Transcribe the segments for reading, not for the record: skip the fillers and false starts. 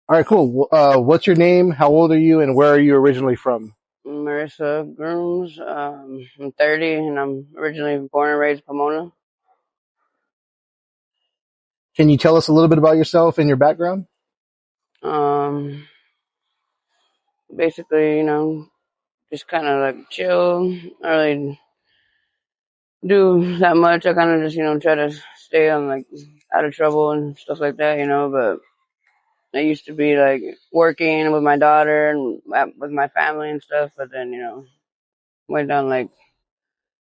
All right, cool. What's your name? How old are you, and where are you originally from? Marissa Grooms. I'm 30 and I'm originally born and raised in Pomona. Can you tell us a little bit about yourself and your background? Um, Basically, just kind of like chill. I really do that much. I kind of just, try to stay on like out of trouble and stuff like that, but I used to be like working with my daughter and with my family and stuff, but then, went down like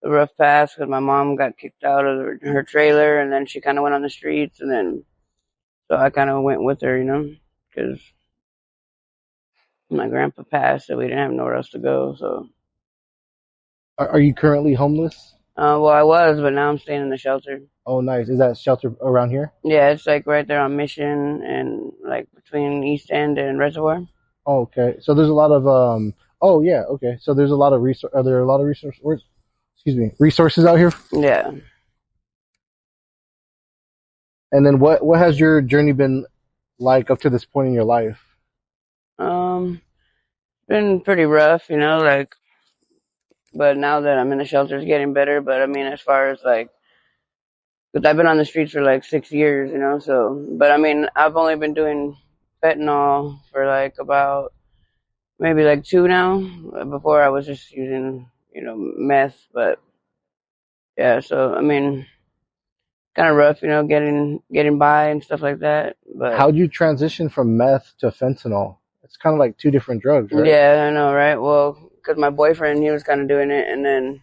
a rough path because my mom got kicked out of her trailer and then she kind of went on the streets and then so I kind of went with her, because my grandpa passed, so we didn't have nowhere else to go. So, Are you currently homeless? well, I was, but now I'm staying in the shelter. Oh, nice. Is that shelter around here? Yeah, it's like right there on Mission and like between East End and Reservoir. Oh, okay. So there's a lot of Oh, yeah. Okay. So there's a lot of Are there a lot of excuse me, resources out here? Yeah. And then what has your journey been like up to this point in your life? Um, Been pretty rough, like, but now that I'm in the shelter, it's getting better. But I mean, as far as like, because I've been on the streets for like 6 years, so, but I mean, I've only been doing fentanyl for like about maybe like two now. Before I was just using, meth, but yeah, so I mean, kind of rough, getting by and stuff like that. But How'd you transition from meth to fentanyl? It's kind of like two different drugs, right? yeah, I know, right? Well, because my boyfriend, he was kind of doing it, and then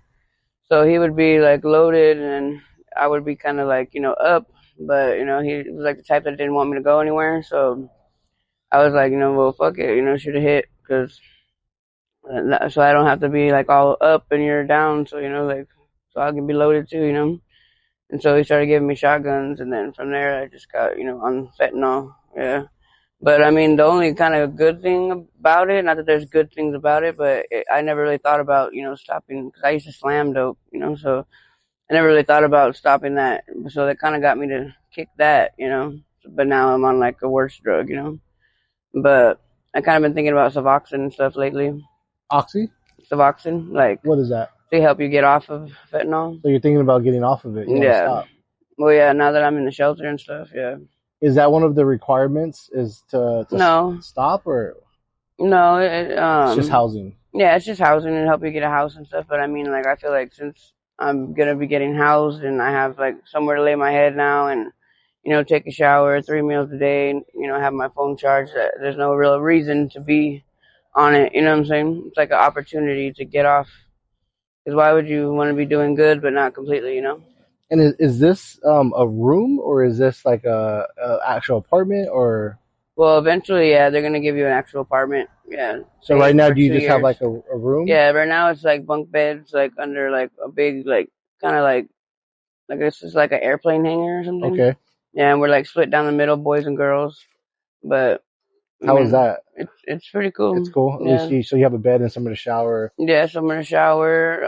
so he would be like loaded, and I would be kind of like up, but he was like the type that didn't want me to go anywhere. So I was like, well, fuck it, should have hit because so I don't have to be like all up and you're down. So like so I can be loaded too. And so he started giving me shotguns, and then from there I just got, on fentanyl. Yeah. But I mean, the only kind of good thing about it, not that there's good things about it, but I never really thought about, stopping, because I used to slam dope, so I never really thought about stopping that. So that kind of got me to kick that. But now I'm on like a worse drug. But I kind of been thinking about Suboxone and stuff lately. Oxy? Suboxone, like, What is that? they help you get off of fentanyl. So you're thinking about getting off of it. You want to Yeah. stop. Well, yeah, now that I'm in the shelter and stuff, yeah. Is that one of the requirements is to No, stop, or no, it's just housing? yeah, it's just housing and help you get a house and stuff. But I mean, like, I feel like since I'm gonna be getting housed and I have like somewhere to lay my head now and, take a shower, 3 meals a day, and, have my phone charged, there's no real reason to be on it. You know what I'm saying? It's like an opportunity to get off. Because why would you want to be doing good but not completely? And is this a room, or is this like a actual apartment, or? Well, eventually, yeah, they're gonna give you an actual apartment. Yeah. So right now, For do you two just have years. like a room? Yeah, right now it's like bunk beds, like under like a big, like kind of like it's just like an airplane hangar or something. Okay. Yeah, and we're like split down the middle, boys and girls. But I How is mean, that? it's pretty cool. It's cool. At least Yeah. so you have a bed and somewhere to shower. Yeah, so I'm gonna shower,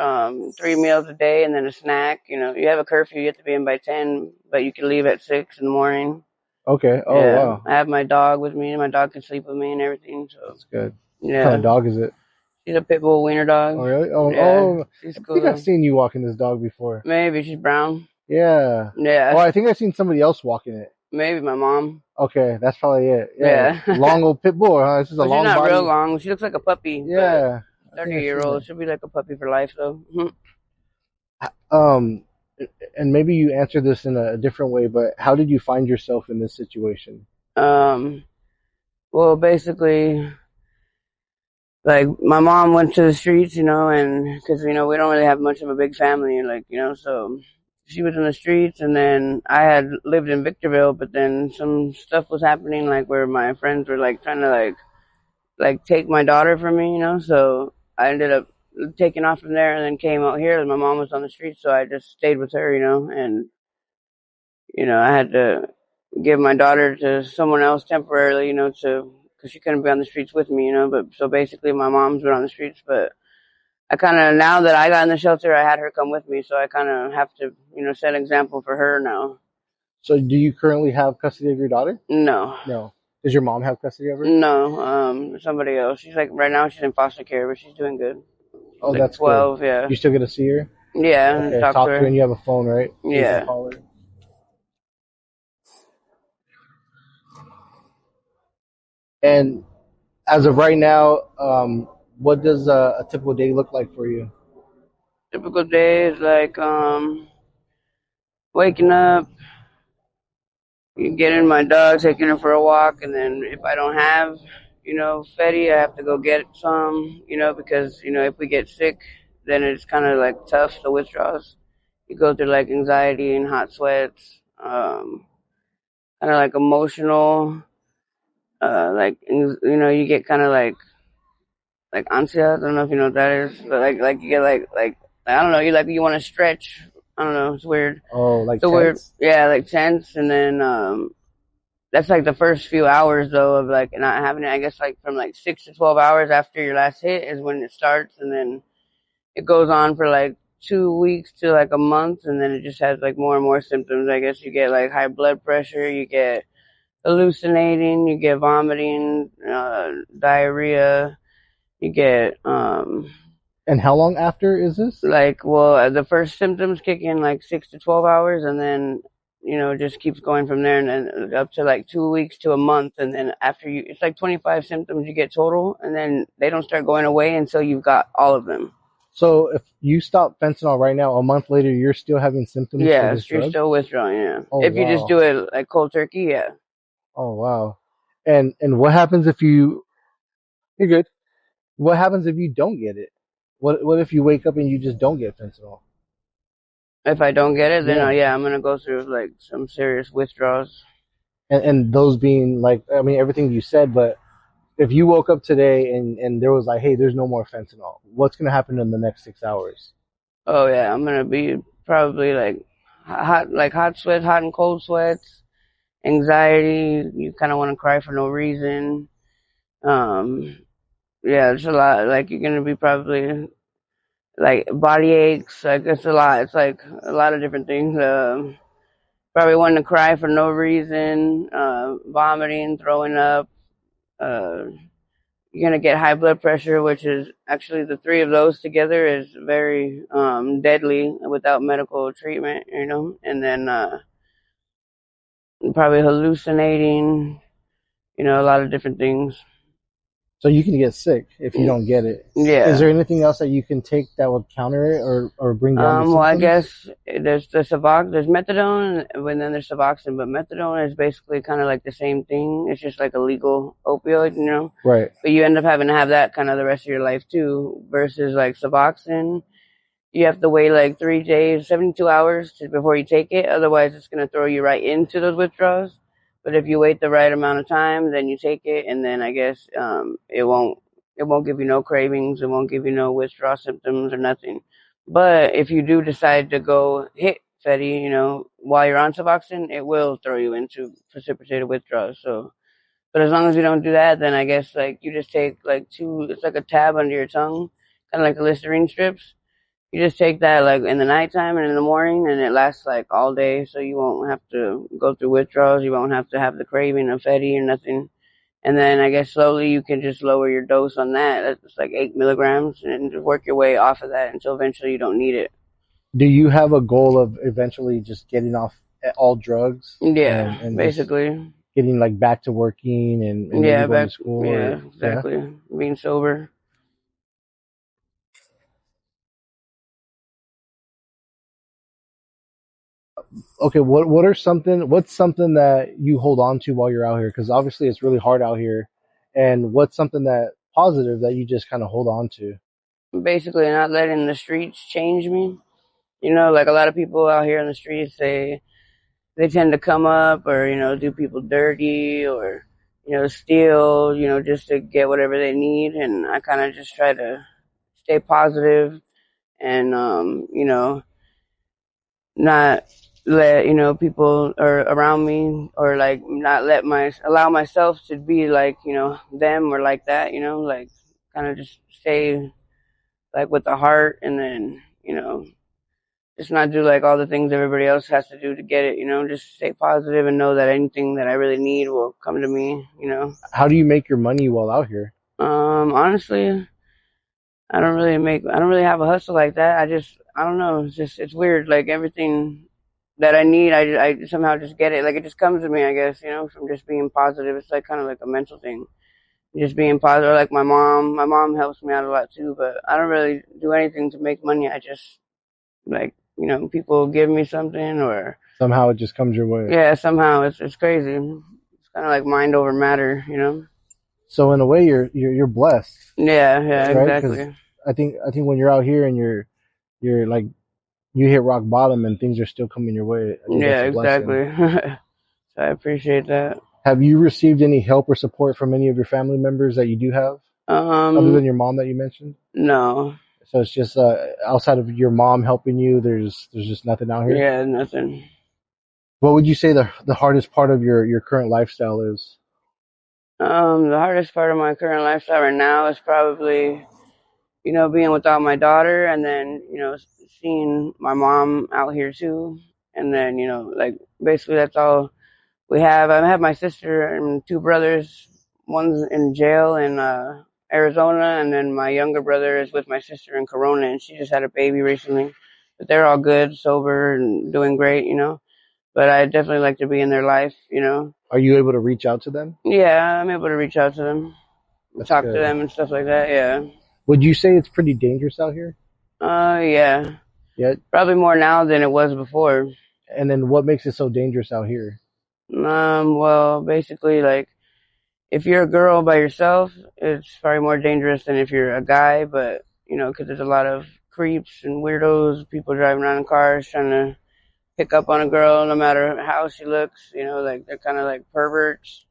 3 meals a day, and then a snack. You have a curfew; you have to be in by 10, but you can leave at 6 in the morning. Okay. Oh, Yeah, wow. I have my dog with me, and my dog can sleep with me and everything. So That's good. What kind of yeah, dog is it? she's a pit bull wiener dog. Oh, really? Oh, Yeah, oh. she's I think I've cool. seen you walking this dog before. Maybe she's brown. Yeah. Yeah, Oh, I think I've seen somebody else walking it. maybe my mom. Okay, that's probably it. Yeah. Yeah. Long old pit bull, huh? It's just a Well, she's long not real body. long. She looks like a puppy, but Yeah. I think I've 30-year seen old. it. She'll be like a puppy for life, though. Um, and maybe you answered this in a different way, but how did you find yourself in this situation? um, well, basically, like my mom went to the streets, and because we don't really have much of a big family, like so she was in the streets, and then I had lived in Victorville, but then some stuff was happening, like where my friends were like trying to like take my daughter from me, so I ended up taking off from there and then came out here and my mom was on the street, so I just stayed with her, and I had to give my daughter to someone else temporarily, to because she couldn't be on the streets with me, but so basically my mom's been on the streets, but I kind of, now that I got in the shelter, I had her come with me, so I kind of have to, set an example for her now. So, do you currently have custody of your daughter? No. No. Does your mom have custody of her? No, somebody else. She's like right now she's in foster care, but she's doing good. She's Oh, like that's good. 12. Yeah, You still get to see her? yeah, and Okay, talk to talk to her, her. and you have a phone, right? So you can Yeah. call her. And as of right now, what does a typical day look like for you? Typical day is like waking up, getting my dog, taking her for a walk, and then if I don't have, Fetty, I have to go get some, because if we get sick, then it's kind of like tough, the withdrawals. You go through like anxiety and hot sweats, kind of like emotional, like you get kind of like ansiedad. I don't know if you know what that is, but like you get like I don't know, you want to stretch. I don't know, it's weird. Oh, like So weird, tense? yeah, like tense, and then that's like the first few hours though of like not having it. I guess like from like 6 to 12 hours after your last hit is when it starts, and then it goes on for like 2 weeks to like a month, and then it just has like more and more symptoms. I guess you get like high blood pressure, you get hallucinating, you get vomiting, diarrhea, you get And how long after is this? like, well, the first symptoms kick in like 6 to 12 hours, and then it just keeps going from there, and then up to like 2 weeks to a month, and then after it's like 25 symptoms you get total, and then they don't start going away until you've got all of them. So if you stop fentanyl right now, a month later, you're still having symptoms for Yeah, this so you're drug? still withdrawing. Yeah, Oh if you just wow. do it like cold turkey, yeah. Oh wow. And what happens if you're good. What happens if you don't get it? What if you wake up and you just don't get fentanyl? If I don't get it, then Yeah. yeah, I'm gonna go through like some serious withdrawals. And those being like, I mean, everything you said, but if you woke up today and there was like, hey, there's no more fentanyl, what's going to happen in the next 6 hours? Oh yeah, I'm gonna be probably like hot sweats, hot and cold sweats, anxiety. You kind of want to cry for no reason. Um, yeah, it's a lot. Like you're gonna be probably like body aches. Like it's a lot. It's like a lot of different things. Probably wanting to cry for no reason. Vomiting, throwing up. Uh, you're gonna get high blood pressure, which is actually the three of those together is very deadly without medical treatment. And then probably hallucinating. A lot of different things. So you can get sick if you don't get it. Is Yeah. there anything else that you can take that would counter it or bring down the Well, I symptoms? guess there's the there's methadone, and then there's Suboxone. But methadone is basically kind of like the same thing. It's just like a legal opioid. Right. But you end up having to have that kind of the rest of your life too. Versus like Suboxone, you have to wait like 3 days, 72 hours before you take it. Otherwise, it's going to throw you right into those withdrawals. But if you wait the right amount of time, then you take it, and then I guess it won't give you no cravings. It won't give you no withdrawal symptoms or nothing. But if you do decide to go hit Fetty, while you're on Suboxone, it will throw you into precipitated withdrawals. So, but as long as you don't do that, then I guess like you just take like it's like a tab under your tongue, kind of like a Listerine strips. You just take that like in the nighttime and in the morning, and it lasts like all day, so you won't have to go through withdrawals. You won't have to have the craving of Fetty or nothing. And then I guess slowly you can just lower your dose on that. That's like 8 milligrams, and just work your way off of that until eventually you don't need it. Do you have a goal of eventually just getting off all drugs Yeah, and just basically. getting like back to working and maybe Yeah, going to school yeah, or yeah? exactly. Being sober. Okay, what's something that you hold on to while you're out here? Because obviously it's really hard out here, and what's something that positive that you just kind of hold on to? Basically, not letting the streets change me. Like a lot of people out here in the streets, they tend to come up or do people dirty or steal just to get whatever they need, and I kind of just try to stay positive and not let people or around me or like not allow myself to be like them or like that, like kind of just stay like with the heart, and then just not do like all the things everybody else has to do to get it, you know, just stay positive and know that anything that I really need will come to me, you know. How do you make your money while out here? Honestly, I don't really have a hustle like that. I don't know. It's weird. Like everything that I need, I somehow just get it. Like it just comes to me, I guess, you know, from just being positive. It's like kind of like a mental thing. Just being positive. Like my mom helps me out a lot too, but I don't really do anything to make money. I just like, you know, people give me something or Somehow it just comes your way. yeah, somehow it's crazy. It's kind of like mind over matter, you know? So in a way, you're blessed, Yeah, right? Because exactly. I think when you're out here and you're like you hit rock bottom and things are still coming your way, I think Yeah, that's a blessing. exactly. So I appreciate that. Have you received any help or support from any of your family members that you do have, other Um, than your mom that you mentioned? no. So it's just outside of your mom helping you, there's just nothing out here. Yeah, nothing. What would you say the hardest part of your current lifestyle is? The hardest part of my current lifestyle right now is probably, you know, being without my daughter and then, you know, seeing my mom out here too. And then, you know, like basically that's all we have. I have my sister and two brothers. One's in jail in Arizona, and then my younger brother is with my sister in Corona, and she just had a baby recently. But they're all good, sober, and doing great, you know. But I definitely like to be in their life, you know. Are you able to reach out to them? Yeah, I'm able to reach out to them, That's talk to good. them, and stuff like that. Yeah. Would you say it's pretty dangerous out here? Yeah. Yeah. Probably more now than it was before. And then what makes it so dangerous out here? Well, basically, like if you're a girl by yourself, it's probably more dangerous than if you're a guy. But you know, because there's a lot of creeps and weirdos, people driving around in cars trying to pick up on a girl, no matter how she looks. You know, like they're kind of like perverts.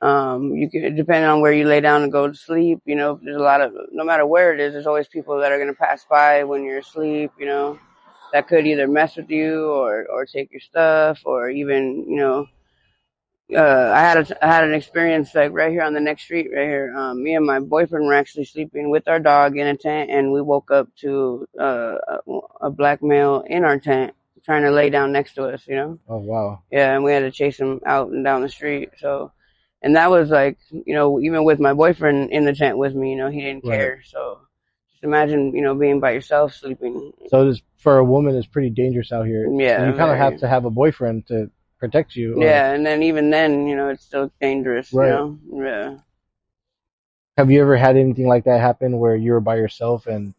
You can, depending on where you lay down and go to sleep, you know, there's a lot of, no matter where it is, there's always people that are going to pass by when you're asleep, you know, that could either mess with you or take your stuff or even, you know, I had an experience like right here on the next street right here. Me and my boyfriend were actually sleeping with our dog in a tent and we woke up to, a black male in our tent trying to lay down next to us, you know? Oh wow. Yeah, and we had to chase him out and down the street. So, and that was like, you know, even with my boyfriend in the tent with me, you know, he didn't Right. care. So, just imagine, you know, being by yourself sleeping. So this for a woman is pretty dangerous out here. So Yeah, you kind of have very. to have a boyfriend to protect you, or Yeah, and then even then, you know, it's still dangerous. You right. know. Yeah. Have you ever had anything like that happen where you were by yourself and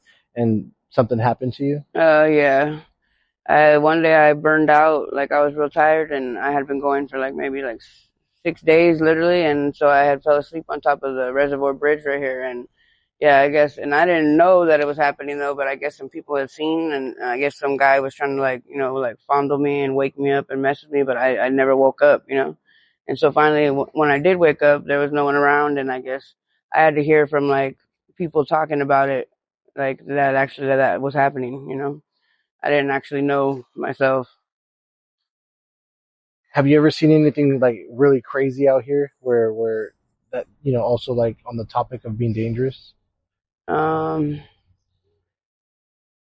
something happened to you? Yeah. One day I burned out, like I was real tired, and I had been going for like maybe like 6 days, literally, and so I had fell asleep on top of the reservoir bridge right here, and yeah, I guess, and I didn't know that it was happening though, but I guess some people had seen, and I guess some guy was trying to like, you know, like fondle me and wake me up and mess with me, but I never woke up, you know, and so finally when I did wake up, there was no one around, and I guess I had to hear from like people talking about it, like that actually that was happening, you know. I didn't actually know myself. Have you ever seen anything like really crazy out here where that also like on the topic of being dangerous? Um,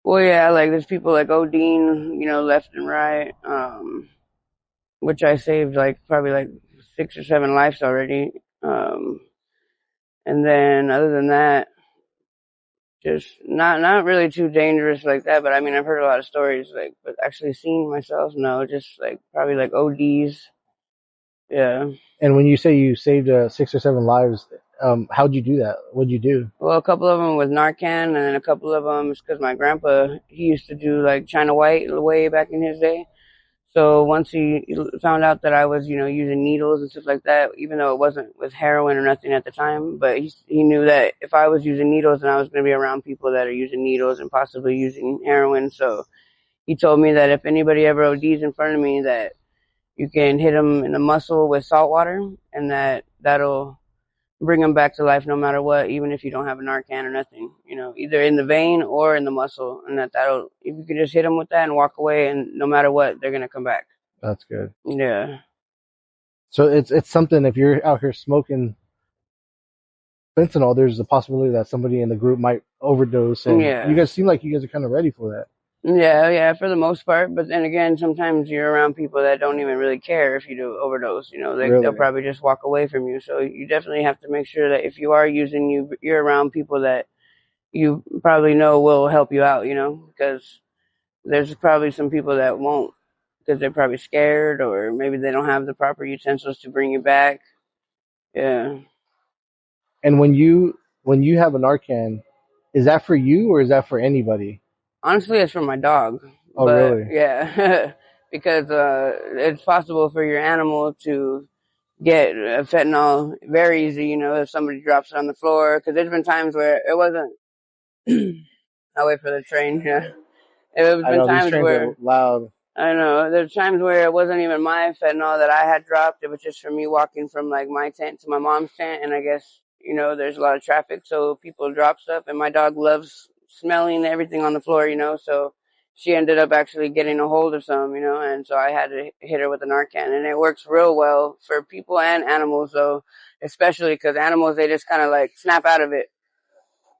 well, yeah, like there's people like ODing, you know, left and right. Which I saved like probably like 6 or 7 lives already. Um, and then other than that, just not really too dangerous like that. But I mean, I've heard a lot of stories like, but actually seeing myself, no, just like probably like ODs. Yeah. And when you say you saved 6 or 7 lives, how'd you do that? What'd you do? Well, a couple of them with Narcan, and then a couple of them is because my grandpa he used to do like China White way back in his day. So once he found out that I was, you know, using needles and stuff like that, even though it wasn't with heroin or nothing at the time, but he knew that if I was using needles, then I was going to be around people that are using needles and possibly using heroin. So he told me that if anybody ever ODs in front of me, that you can hit them in the muscle with salt water, and that'll bring them back to life no matter what, even if you don't have a Narcan or nothing, you know, either in the vein or in the muscle. And that'll, if you can just hit them with that and walk away, and no matter what, they're going to come back. That's good. Yeah. So it's something if you're out here smoking fentanyl, there's a possibility that somebody in the group might overdose, and you Yeah. guys seem like you guys are kind of ready for that. Yeah, for the most part. But then again, sometimes you're around people that don't even really care if you do overdose. They'll Really. probably just walk away from you. So you definitely have to make sure that if you are using, you're around people that you probably know will help you out. Because there's probably some people that won't because they're probably scared or maybe they don't have the proper utensils to bring you back. Yeah. And when you have a Narcan, is that for you or is that for anybody? Honestly, it's for my dog, Oh, but really? yeah, because it's possible for your animal to get fentanyl very easy. If somebody drops it on the floor, because there's been times where it wasn't. I'll wait for the train. Yeah, there's I been know these times trains are where loud. I know. There's times where it wasn't even my fentanyl that I had dropped. It was just for me walking from like my tent to my mom's tent, and I guess there's a lot of traffic, so people drop stuff. And my dog loves smelling everything on the floor, so she ended up actually getting a hold of some, and so I had to hit her with a Narcan, and it works real well for people and animals, though, especially because animals they just kind of like snap out of it.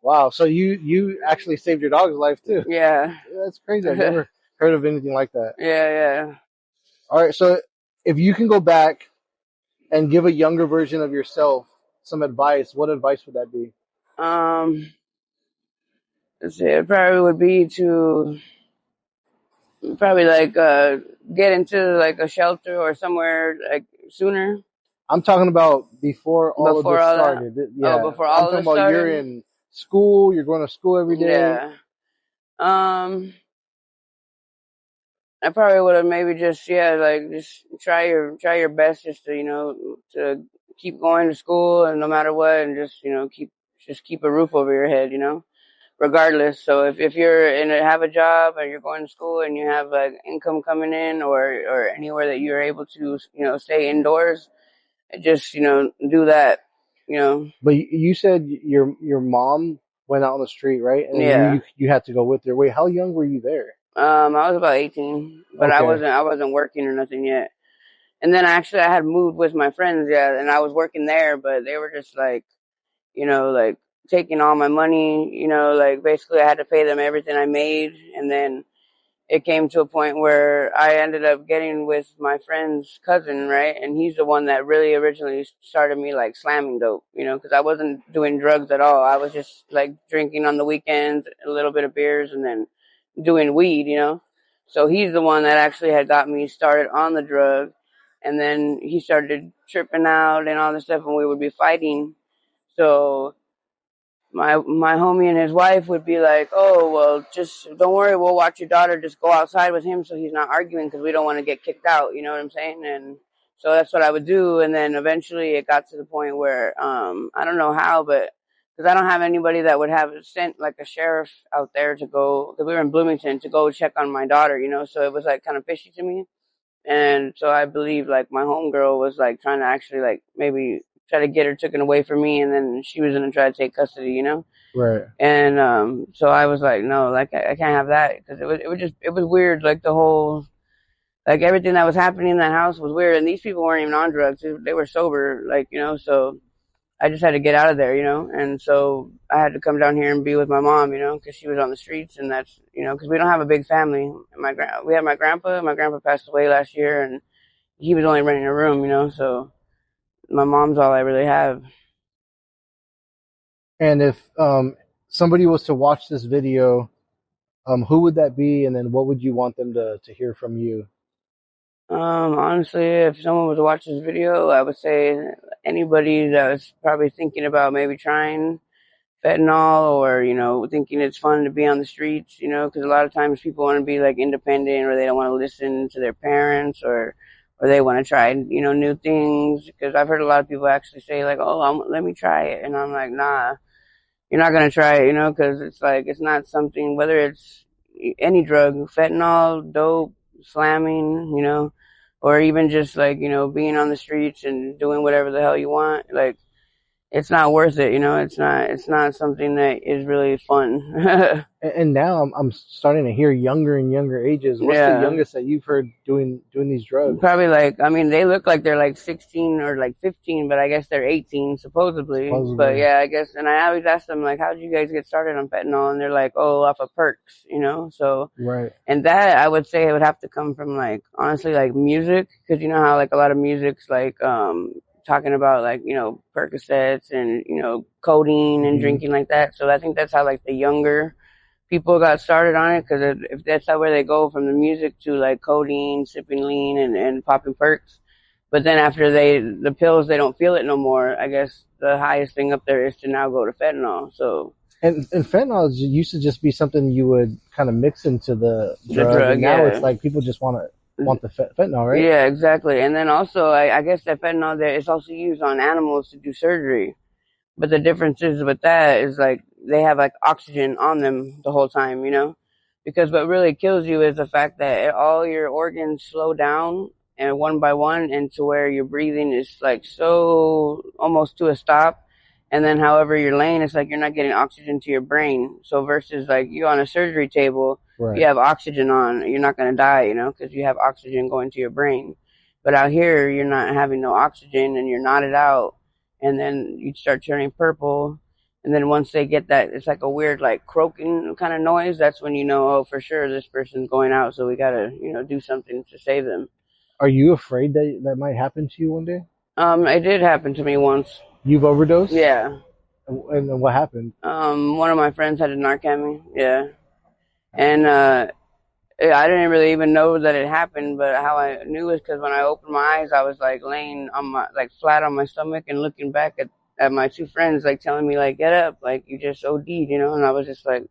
Wow. So you actually saved your dog's life too. Yeah, Yeah, that's crazy. I've yeah, never heard of anything like that. yeah. All right. So if you can go back and give a younger version of yourself some advice, what advice would that be? Let's see, it probably would be to probably like get into like a shelter or somewhere like sooner I'm talking about before all of before this all that. started. Oh, Yeah. before I'm all talking this about you're started. in school, you're going to school every day. Yeah. Um, I probably would have maybe just like just try your best just to to keep going to school and no matter what and just keep a roof over your head. Regardless. So if you're have a job or you're going to school and you have like income coming in or anywhere that you're able to stay indoors, just do that. You know, But you said your mom went out on the street, right? And then yeah. you had to go with her. Wait, how young were you there? I was about 18, but I Okay. wasn't I wasn't working or nothing yet. And then actually I had moved with my friends, yeah, and I was working there, but they were just like like taking all my money. Like basically I had to pay them everything I made, and then it came to a point where I ended up getting with my friend's cousin, right? And he's the one that really originally started me like slamming dope, because I wasn't doing drugs at all. I was just like drinking on the weekends, a little bit of beers, and then doing weed. So he's the one that actually had got me started on the drug. And then he started tripping out and all this stuff, and we would be fighting. So my homie and his wife would be like, "Oh, well, just don't worry. We'll watch your daughter. Just go outside with him so he's not arguing because we don't want to get kicked out." You know what I'm saying? And so that's what I would do. And then eventually it got to the point where I don't know how, but because I don't have anybody that would have sent like a sheriff out there to go because we were in Bloomington to go check on my daughter. So it was like kind of fishy to me. And so I believe like my homegirl was like trying to actually like maybe try to get her taken away from me, and then she was gonna try to take custody. Right. And so I was like, no, like I can't have that because it was weird. Like the whole like everything that was happening in that house was weird, and these people weren't even on drugs; they were sober, like So I just had to get out of there. And so I had to come down here and be with my mom, because she was on the streets, and that's because we don't have a big family. We had my grandpa. My grandpa passed away last year, and he was only renting a room. So my mom's all I really have. And if somebody was to watch this video, who would that be? And then what would you want them to hear from you? Honestly, if someone was to watch this video, I would say anybody that was probably thinking about maybe trying fentanyl or, thinking it's fun to be on the streets, because a lot of times people want to be like independent or they don't want to listen to their parents or they want to try, new things. Because I've heard a lot of people actually say like, oh, let me try it. And I'm like, nah, you're not going to try it, because it's like, it's not something, whether it's any drug, fentanyl, dope, slamming, or even just like, being on the streets and doing whatever the hell you want. Like, it's not worth it. It's not something that is really fun. And now I'm starting to hear younger and younger ages. What's the Yeah. youngest that you've heard doing these drugs? Probably like, I mean, they look like they're like 16 or like 15, but I guess they're 18 supposedly. But Supposedly, yeah, I guess, and I always ask them like, how did you guys get started on fentanyl? And they're like, oh, off of perks, so, right? and that I would say it would have to come from like, honestly, like music, because you know how like a lot of music's like, talking about like, Percocets and, codeine and Hmm. drinking like that. So I think that's how like the younger people got started on it, because if that's how where they go from the music to like codeine, sipping lean, and popping perks. But then after the pills, they don't feel it no more. I guess the highest thing up there is to now go to fentanyl. So And fentanyl used to just be something you would kind of mix into the the drug, and drug, now it's yeah. like people just want the fentanyl, right? Yeah, exactly. And then also, I guess that fentanyl there is also used on animals to do surgery. But the difference is with that is like they have like oxygen on them the whole time. Because what really kills you is the fact that all your organs slow down and one by one, and to where your breathing is like so almost to a stop. And then however you're laying, it's like you're not getting oxygen to your brain. So versus like you on a surgery table, you Right. have oxygen on, you're not going to die, because you have oxygen going to your brain. But out here, you're not having no oxygen and you're knotted out, and then you start turning purple. And then once they get that, it's like a weird, like croaking kind of noise. That's when you know, oh, for sure, this person's going out. So we gotta, do something to save them. Are you afraid that that might happen to you one day? It did happen to me once. You've overdosed, Yeah. and what happened? One of my friends had a Narcan me. Yeah. And, I didn't really even know that it happened, but how I knew is because when I opened my eyes, I was like laying on my, like flat on my stomach and looking back at my two friends, like telling me like, get up, like you just OD'd. And I was just like,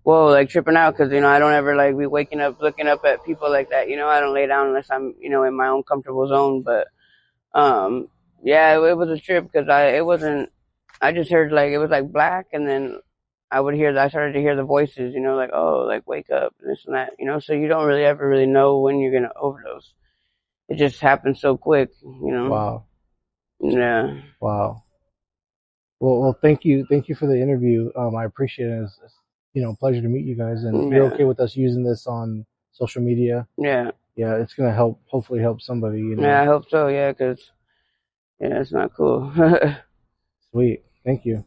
whoa, like tripping out, because, I don't ever like be waking up, looking up at people like that. I don't lay down unless I'm, in my own comfortable zone. But, um, yeah, it was a trip because it wasn't, I just heard like, it was like black, and then I started to hear the voices, like, oh, like wake up and this and that. So you don't really ever really know when you're going to overdose. It just happens so quick. Wow, Yeah. wow. Well, thank you for the interview. I appreciate it. It's a pleasure to meet you guys, and you're Yeah. okay with us using this on social media. Yeah. Yeah, it's gonna hopefully help somebody. Yeah, I hope so. Yeah, because, yeah, it's not cool. Sweet. Thank you.